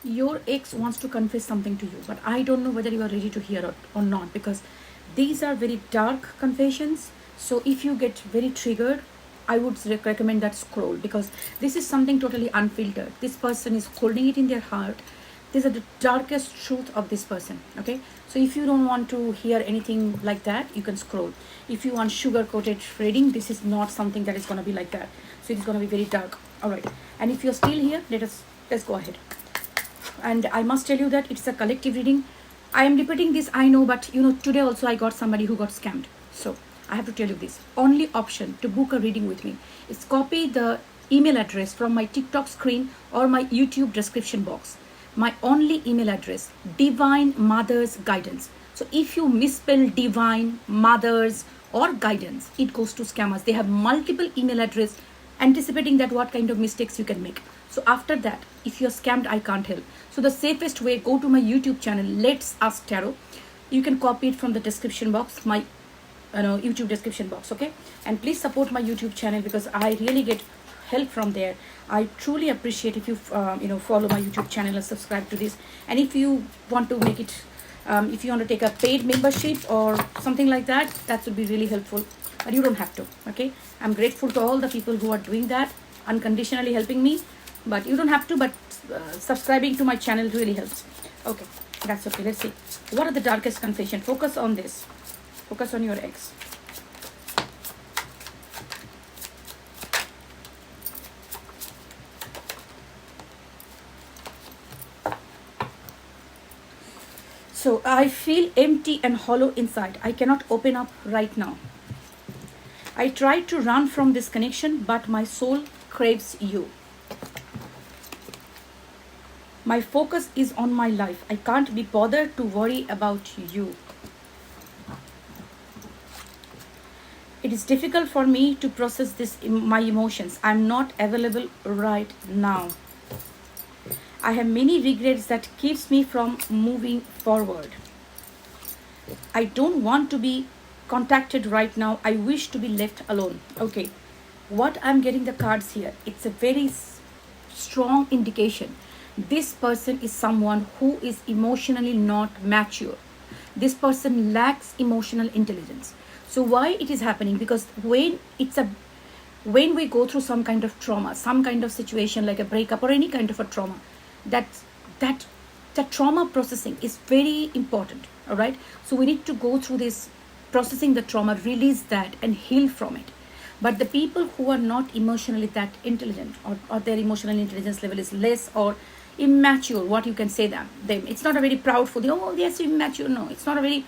Your ex wants to confess something to you, but I don't know whether you are ready to hear it or not, because these are very dark confessions. So if you get very triggered, I would recommend that scroll, because this is something totally unfiltered. This person is holding it in their heart. These are the darkest truth of this person. Okay, so if you don't want to hear anything like that, you can scroll. If you want sugar coated reading, this is not something that is going to be like that. So it's going to be very dark. All right, and if you're still here, let's go ahead. And I must tell you that it's a collective reading. I am repeating this, I know, but today also I got somebody who got scammed. So I have to tell you this. Only option to book a reading with me is copy the email address from my TikTok screen or my YouTube description box. My only email address, Divine Mothers Guidance. So if you misspell Divine Mothers or Guidance, it goes to scammers. They have multiple email address, anticipating that what kind of mistakes you can make. So after that, if you're scammed, I can't help. So the safest way, go to my YouTube channel, Let's Ask Tarot. You can copy it from the description box, my YouTube description box, okay? And please support my YouTube channel, because I really get help from there. I truly appreciate if you follow my YouTube channel and subscribe to this. And if you want to make it, if you want to take a paid membership or something like that, that would be really helpful. But you don't have to, okay? I'm grateful to all the people who are doing that, unconditionally helping me. But you don't have to, but subscribing to my channel really helps. Okay, that's okay. Let's see. What are the darkest confession? Focus on this. Focus on your ex. So I feel empty and hollow inside. I cannot open up right now. I tried to run from this connection, but my soul craves you. My focus is on my life. I can't be bothered to worry about you. It is difficult for me to process my emotions. I'm not available right now. I have many regrets that keeps me from moving forward. I don't want to be contacted right now. I wish to be left alone. Okay, what I'm getting the cards here, it's a very strong indication. This person is someone who is emotionally not mature. This person lacks emotional intelligence. So why it is happening? Because when we go through some kind of trauma, some kind of situation like a breakup or any kind of a trauma, that trauma processing is very important. All right. So we need to go through this, processing the trauma, release that, and heal from it. But the people who are not emotionally that intelligent, or their emotional intelligence level is less or immature, what you can say them, it's not a very proud for the, oh yes, immature. No, it's not a very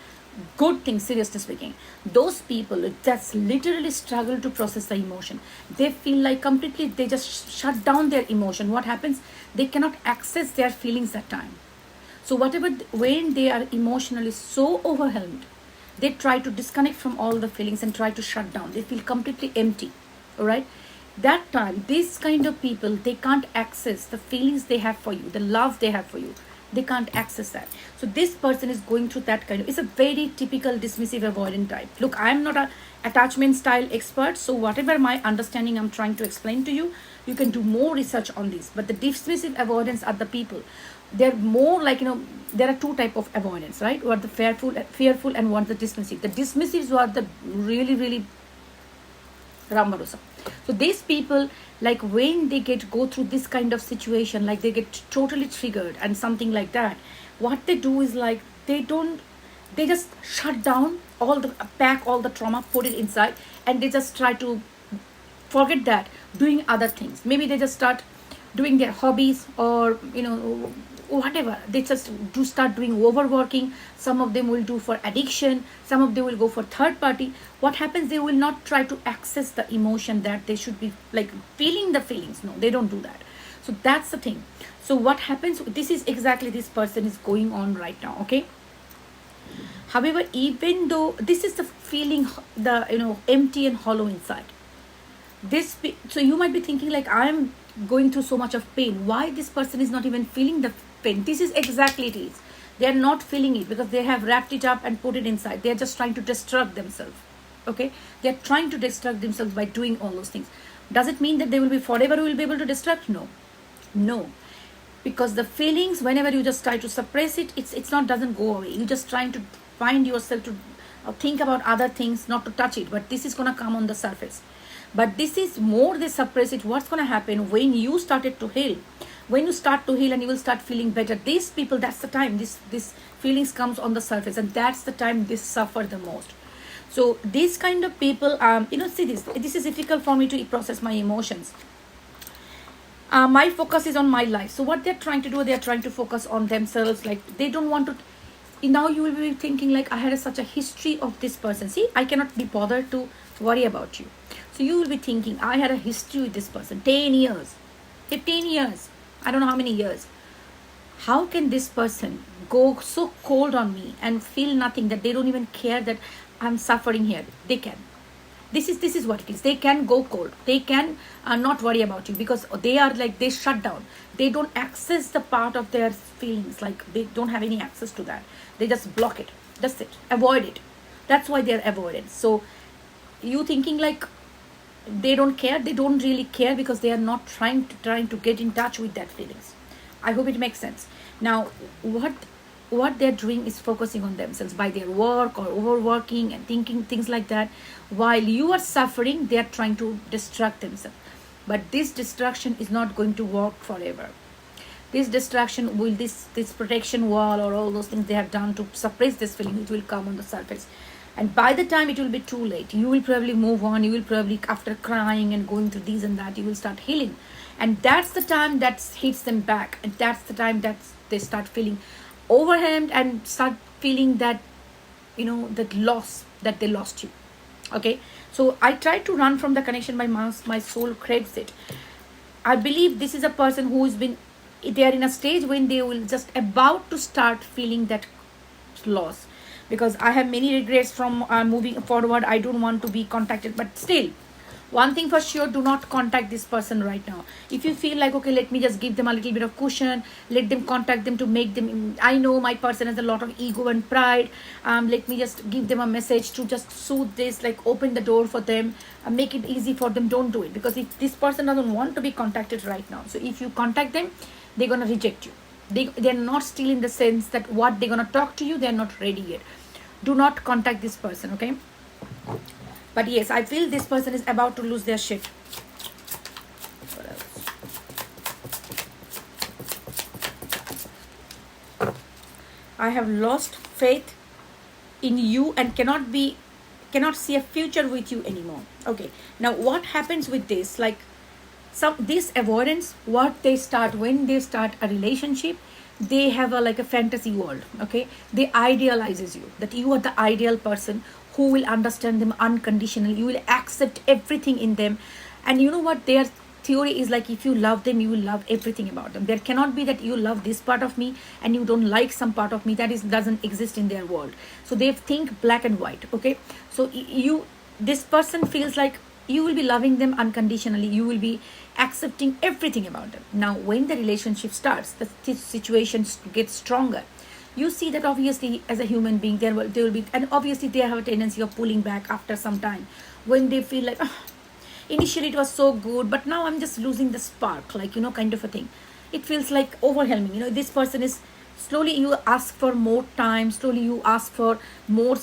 good thing, seriously speaking. Those people that's literally struggle to process the emotion. They feel like completely, they just shut down their emotion. What happens? They cannot access their feelings that time. So when they are emotionally so overwhelmed, they try to disconnect from all the feelings and try to shut down. They feel completely empty. All right. That time, these kind of people, they can't access the feelings they have for you, the love they have for you. They can't access that. So this person is going through that kind of, it's a very typical dismissive avoidant type. Look, I'm not a attachment style expert, so whatever my understanding I'm trying to explain to you, you can do more research on this. But the dismissive avoidance are the people, they're more like, there are two type of avoidance, right? One the fearful and one the dismissive. The dismissives are the really Ramarosa. So these people, like when they go through this kind of situation, like they get totally triggered and something like that, what they do is like they just shut down pack all the trauma, put it inside, and they just try to forget that, doing other things. Maybe they just start doing their hobbies, or whatever. They just do start doing overworking. Some of them will do for addiction, some of them will go for third party. What happens? They will not try to access the emotion that they should be like feeling the feelings. No, they don't do that. So that's the thing. So what happens? This is exactly this person is going on right now. Okay. However, even though this is the feeling, the empty and hollow inside, so you might be thinking like, I'm going through so much of pain, why this person is not even feeling the pain? This is exactly it is. They are not feeling it because they have wrapped it up and put it inside. They are just trying to destruct themselves. Okay, they are trying to destruct themselves by doing all those things. Does it mean that they will be forever will be able to destruct? No. because the feelings, whenever you just try to suppress it, it's not, doesn't go away. You just trying to find yourself to think about other things, not to touch it, but this is going to come on the surface. But this is more they suppress it, what's going to happen when you started to heal, when you start to heal and you will start feeling better, these people, that's the time this feelings comes on the surface, and that's the time they suffer the most. So these kind of people, see, this is difficult for me to process my emotions. My focus is on my life. So what they're trying to do, they're trying to focus on themselves. Like they don't want to. Now you will be thinking like, I had such a history of this person. See, I cannot be bothered to worry about you. So you will be thinking, I had a history with this person, 10 years, 15 years, I don't know how many years. How can this person go so cold on me and feel nothing, that they don't even care that I'm suffering here? They can. This is what it is. They can go cold. They can not worry about you, because they are like, they shut down. They don't access the part of their feelings. Like they don't have any access to that. They just block it. That's it. Avoid it. That's why they're avoided. So you thinking like they don't care. They don't really care, because they are not trying to get in touch with that feelings. I hope it makes sense. Now, what they're doing is focusing on themselves by their work or overworking and thinking things like that. While you are suffering, they are trying to distract themselves. But this distraction is not going to work forever. This distraction will, this protection wall or all those things they have done to suppress this feeling, it will come on the surface. And by the time it will be too late, you will probably move on. You will probably, after crying and going through this and that, you will start healing. And that's the time that hits them back. And that's the time that they start feeling overwhelmed and start feeling that, that loss, that they lost you. Okay. So I try to run from the connection. My soul craves it. I believe this is a person who has been, they are in a stage when they will just about to start feeling that loss. Because I have many regrets from moving forward. I don't want to be contacted. But still, one thing for sure, do not contact this person right now. If you feel like, okay, let me just give them a little bit of cushion, let them contact them to make them, I know my person has a lot of ego and pride. Let me just give them a message to just soothe this, like open the door for them, make it easy for them. Don't do it. Because if this person doesn't want to be contacted right now, so if you contact them, they're going to reject you. They're not still in the sense that what they're going to talk to you, they're not ready yet. Do not contact this person, okay? But yes, I feel this person is about to lose their shit. What else? I have lost faith in you and cannot see a future with you anymore. Okay. Now what happens with this? Like this avoidance, what they start when they start a relationship, they have a fantasy world. Okay. They idealizes you, that you are the ideal person who will understand them unconditionally. You will accept everything in them. And you know what their theory is like, if you love them, you will love everything about them. There cannot be that you love this part of me and you don't like some part of me. That doesn't exist in their world. So they think black and white. Okay. So this person feels like you will be loving them unconditionally. You will be accepting everything about them. Now, when the relationship starts, the situation gets stronger. You see that obviously as a human being, there will be, and obviously they have a tendency of pulling back after some time when they feel like, initially it was so good, but now I'm just losing the spark, kind of a thing. It feels like overwhelming. This person is, slowly you ask for more time, slowly you ask for more,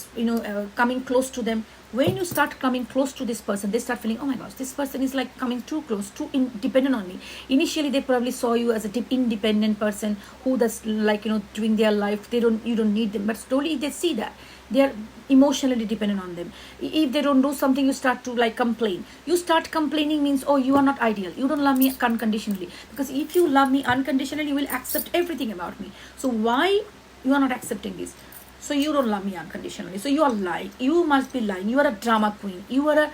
coming close to them. When you start coming close to this person, they start feeling, oh my gosh, this person is like coming too close, too dependent on me. Initially, they probably saw you as a independent person who does doing their life. You don't need them. But slowly they see that they are emotionally dependent on them. If they don't do something, you start to complain. You start complaining means, oh, you are not ideal. You don't love me unconditionally. Because if you love me unconditionally, you will accept everything about me. So why you are not accepting this? So you don't love me unconditionally. So you are lying. You must be lying. You are a drama queen. You are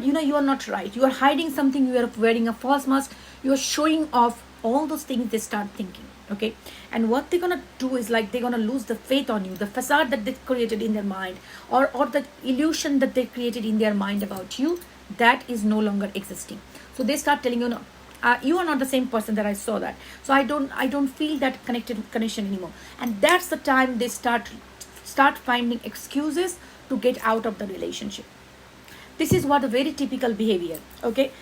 you are not right. You are hiding something. You are wearing a false mask. You are showing off all those things. They start thinking. Okay. And what they're gonna do is they're gonna lose the faith on you, the facade that they created in their mind, or the illusion that they created in their mind about you, that is no longer existing. So they start telling you, no, you are not the same person that I saw that. So I don't feel that connection anymore. And that's the time they start finding excuses to get out of the relationship. This is what a very typical behavior. Okay.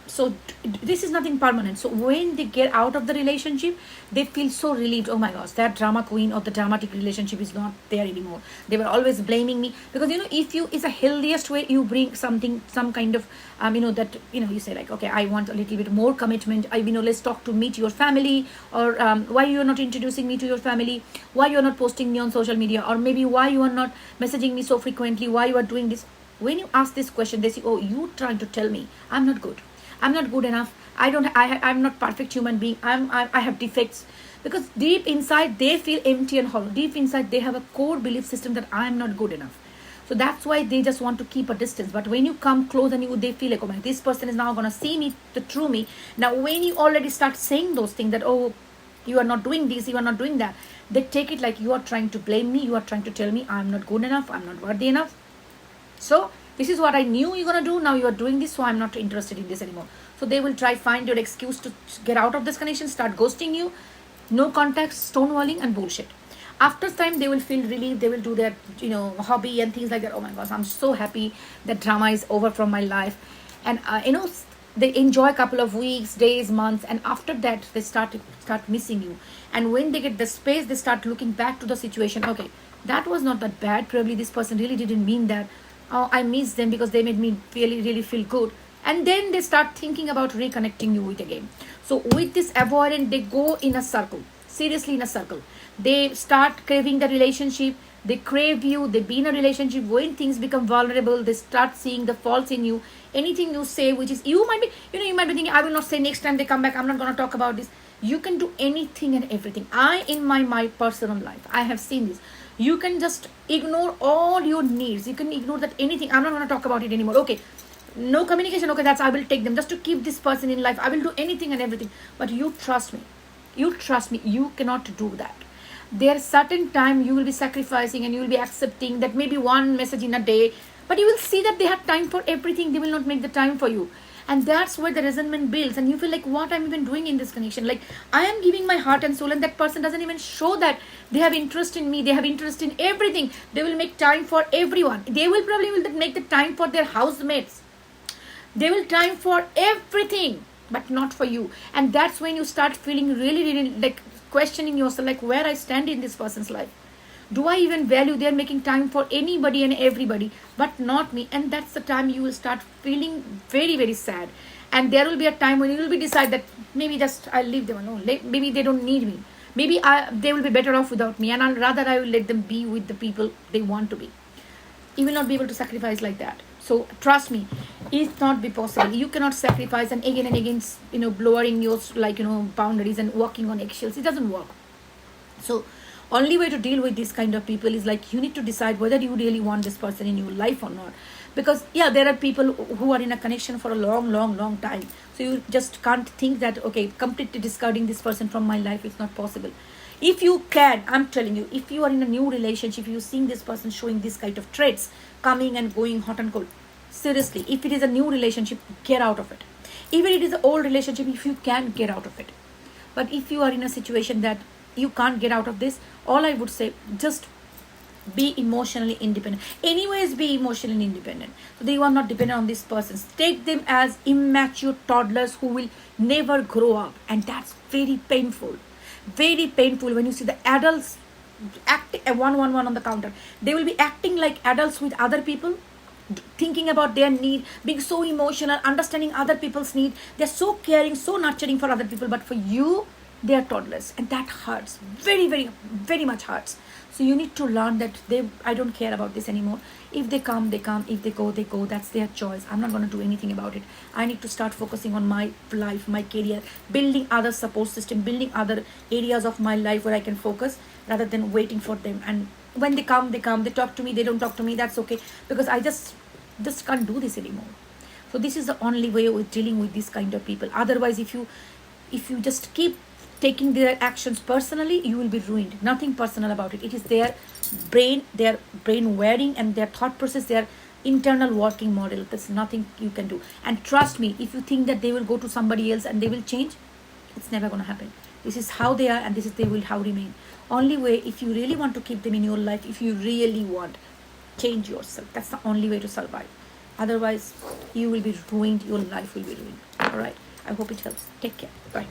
So this is nothing permanent. So when they get out of the relationship, they feel so relieved. Oh my gosh, that drama queen or the dramatic relationship is not there anymore. They were always blaming me, because if you, is the healthiest way, you bring something, some kind of that you say like, okay, I want a little bit more commitment. Let's talk to meet your family, or why you are not introducing me to your family, why you are not posting me on social media, or maybe why you are not messaging me so frequently, why you are doing this. When you ask this question, they say, oh, you trying to tell me I'm not good, I'm not good enough, I'm not perfect human being, I have defects. Because deep inside they feel empty and hollow. Deep inside they have a core belief system that I am not good enough. So that's why they just want to keep a distance. But when you come close and they feel like, oh my, this person is now going to see me, the true me. Now when you already start saying those things that, oh, you are not doing this, you are not doing that, they take it like you are trying to blame me, you are trying to tell me I'm not good enough, I'm not worthy enough. So this is what I knew you're going to do. Now you are doing this, so I'm not interested in this anymore. So they will try find your excuse to get out of this connection, start ghosting you, no contact, stonewalling and bullshit. After time, they will feel relieved. They will do their, hobby and things like that. Oh my gosh, I'm so happy that drama is over from my life. And, they enjoy a couple of weeks, days, months. And after that, they start missing you. And when they get the space, they start looking back to the situation. Okay, that was not that bad. Probably this person really didn't mean that. Oh, I miss them because they made me really feel good. And then they start thinking about reconnecting you with again. So with this avoidant, they go in a circle, seriously in a circle. They start craving the relationship, they crave you, they be in a relationship. When things become vulnerable, they start seeing the faults in you. Anything you say, which is, you might be thinking, I will not say, next time they come back, I'm not going to talk about this. You can do anything and everything. In my personal life, I have seen this. You can just ignore all your needs. You can ignore that anything. I'm not going to talk about it anymore. Okay, no communication. Okay, I will take them just to keep this person in life. I will do anything and everything. But you trust me. You cannot do that. There's certain time you will be sacrificing and you will be accepting that maybe one message in a day. But you will see that they have time for everything. They will not make the time for you. And that's where the resentment builds. And you feel like, what I'm even doing in this connection? Like, I am giving my heart and soul, and that person doesn't even show that they have interest in me. They have interest in everything. They will make time for everyone. They will probably make the time for their housemates. They will time for everything, but not for you. And that's when you start feeling really like questioning yourself, like, where I stand in this person's life. Do I even value? They're making time for anybody and everybody, but not me. And that's the time you will start feeling very sad. And there will be a time when you will be decide that maybe just I'll leave them alone. Maybe they don't need me. Maybe they will be better off without me. And I will let them be with the people they want to be. You will not be able to sacrifice like that. So trust me, it's not be possible. You cannot sacrifice and again, lowering your boundaries and walking on eggshells. It doesn't work. So only way to deal with this kind of people is like, you need to decide whether you really want this person in your life or not. Because there are people who are in a connection for a long time. So you just can't think that, okay, completely discarding this person from my life. It's not possible. If you can, I'm telling you, if you are in a new relationship, you're seeing this person showing this kind of traits, coming and going, hot and cold. Seriously, if it is a new relationship, get out of it. Even if it is an old relationship, if you can, get out of it. But if you are in a situation that you can't get out of this, all I would say, just be emotionally independent. Anyways, be emotionally independent. So that you are not dependent on these persons. Take them as immature toddlers who will never grow up. And that's very painful. Very painful when you see the adults acting 111 on the counter. They will be acting like adults with other people, thinking about their need, being so emotional, understanding other people's need. They're so caring, so nurturing for other people. But for you, they are toddlers, and that hurts. Very much hurts. So you need to learn that I don't care about this anymore. If they come, they come. If they go, they go. That's their choice. I'm not going to do anything about it. I need to start focusing on my life, my career, building other support system, building other areas of my life where I can focus rather than waiting for them. And when they come, they come. They talk to me, they don't talk to me. That's okay, because I just can't do this anymore. So this is the only way of dealing with this kind of people. Otherwise, if you just keep taking their actions personally, you will be ruined. Nothing personal about it. It is their brain wearing and their thought process, their internal working model. There's nothing you can do. And trust me, if you think that they will go to somebody else and they will change, it's never going to happen. This is how they are, and this is how remain. Only way, if you really want to keep them in your life, if you really want, change yourself. That's the only way to survive. Otherwise, you will be ruined. Your life will be ruined. All right. I hope it helps. Take care. Bye.